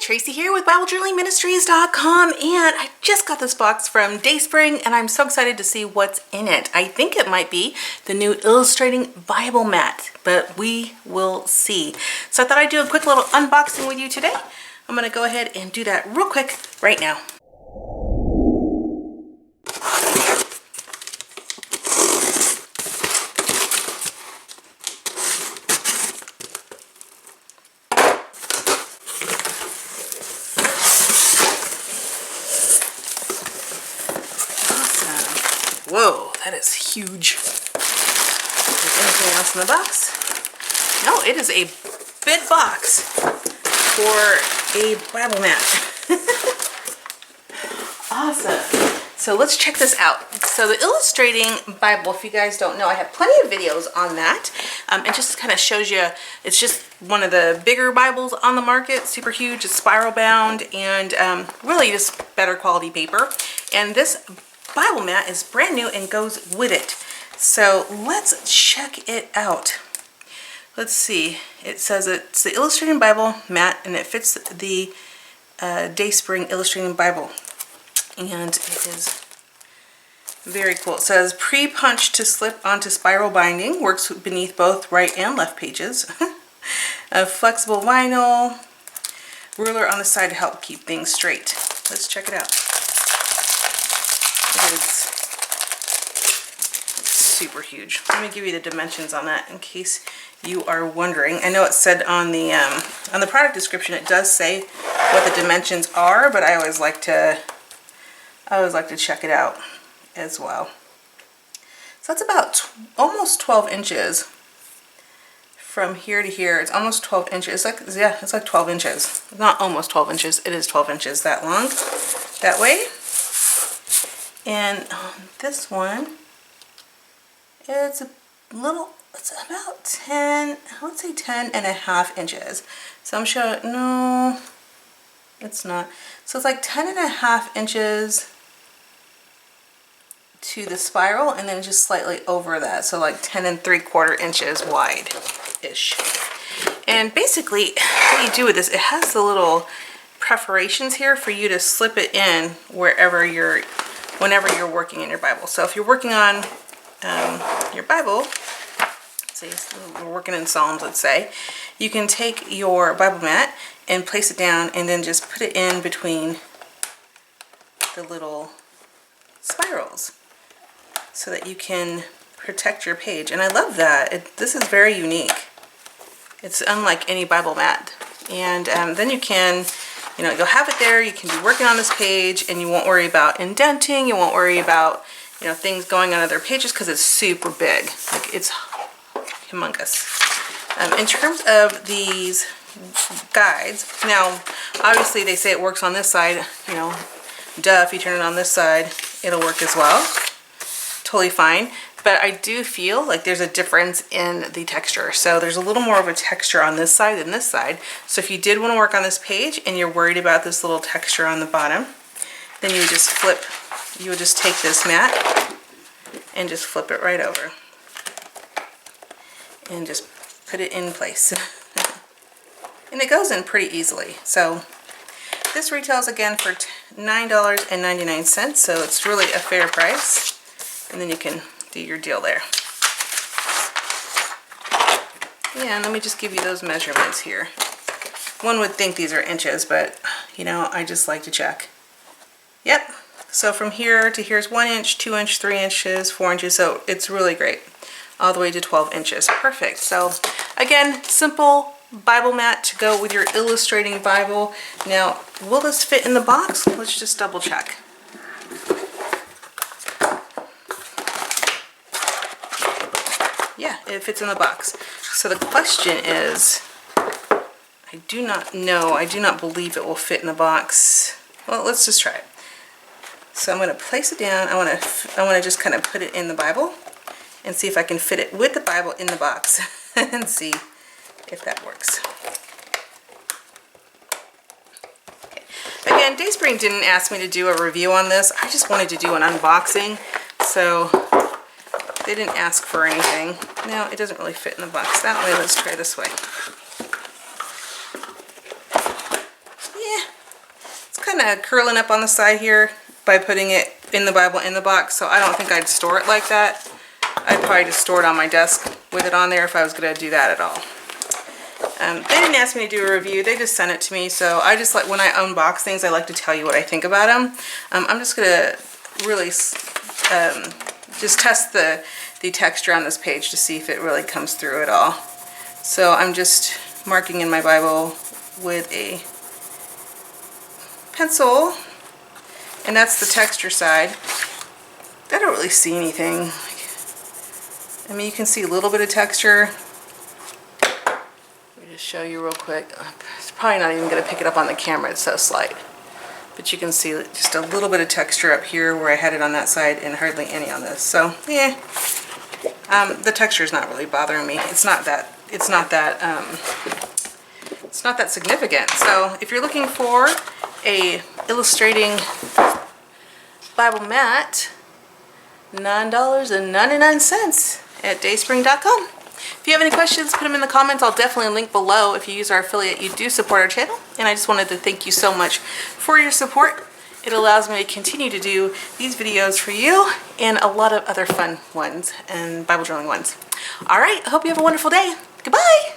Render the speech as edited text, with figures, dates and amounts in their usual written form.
Tracy here with BibleJournalingMinistries.com, and I just got this box from DaySpring and I'm so excited to see what's in it. I think it might be the new Illustrating Bible mat, but we will see. So I thought I'd do a quick little unboxing with you today. I'm going to go ahead and do that real quick right now. Whoa, that is huge. Is anything else in the box? No, it is a big box for a Bible mat. Awesome. So let's check this out. So the Illustrating Bible, if you guys don't know, I have plenty of videos on that. It just kind of shows you, it's just one of the bigger Bibles on the market, super huge, it's spiral bound, and really just better quality paper. And this Bible mat is brand new and goes with it. So let's check it out. Let's see. It says it's the Illustrating Bible mat and it fits the DaySpring Illustrating Bible. And it is very cool. It says pre-punch to slip onto spiral binding. Works beneath both right and left pages. A flexible vinyl. Ruler on the side to help keep things straight. Let's check it out. It's super huge. Let me give you the dimensions on that in case you are wondering. I know it said on the product description, it does say what the dimensions are, but I always like to check it out as well. So that's about almost 12 inches from here to here. It's almost 12 inches. It's like 12 inches. Not almost 12 inches. It is 12 inches that long that way. And this one, it's about 10, let's say 10.5 inches. So I'm showing, no, it's not. So it's like 10.5 inches to the spiral, and then just slightly over that. So like 10.75 inches wide-ish. And basically, what you do with this, it has the little perforations here for you to slip it in whenever you're working in your Bible. So if you're working on your Bible, say we're working in Psalms, let's say, you can take your Bible mat and place it down and then just put it in between the little spirals so that you can protect your page. And I love that. This is very unique. It's unlike any Bible mat. And then you can, you'll have it there, you can be working on this page and you won't worry about indenting, you won't worry about, things going on other pages because it's super big. Like, it's humongous. In terms of these guides, now, obviously they say it works on this side, duh, if you turn it on this side, it'll work as well. Totally fine. But I do feel like there's a difference in the texture. So there's a little more of a texture on this side than this side. So if you did want to work on this page and you're worried about this little texture on the bottom, then you would just take this mat and just flip it right over. And just put it in place. And it goes in pretty easily. So this retails again for $9.99, so it's really a fair price. And then you can do your deal there. Yeah, and let me just give you those measurements here. One would think these are inches, but I just like to check. Yep, so from here to here's 1 inch, 2 inch, 3 inches, 4 inches, so it's really great. All the way to 12 inches, perfect. So again, simple Bible mat to go with your Illustrating Bible. Now, will this fit in the box? Let's just double check. Yeah, it fits in the box. So the question is, I do not know, I do not believe it will fit in the box. Well, let's just try it. So I'm going to place it down. I want to just kind of put it in the Bible and see if I can fit it with the Bible in the box and see if that works. Okay. Again, DaySpring didn't ask me to do a review on this. I just wanted to do an unboxing. So they didn't ask for anything. No, it doesn't really fit in the box that way. Let's try this way. Yeah, kind of curling up on the side here by putting it in the Bible in the box, so I don't think I'd store it like that. I'd probably just store it on my desk with it on there if I was going to do that at all. They didn't ask me to do a review, they just sent it to me, so I just like, when I unbox things, I like to tell you what I think about them. I'm just going to really just test the texture on this page to see if it really comes through at all. So I'm just marking in my Bible with a pencil, and that's the texture side. I don't really see anything. I mean, you can see a little bit of texture. Let me just show you real quick. It's probably not even going to pick it up on the camera, it's so slight. But you can see just a little bit of texture up here where I had it on that side and hardly any on this. So, yeah. The texture is not really bothering me. It's not that significant. So if you're looking for a illustrating Bible mat, $9.99 at DaySpring.com. If you have any questions, put them in the comments. I'll definitely link below. If you use our affiliate, you do support our channel. And I just wanted to thank you so much for your support. It allows me to continue to do these videos for you and a lot of other fun ones and Bible journaling ones. All right, I hope you have a wonderful day. Goodbye.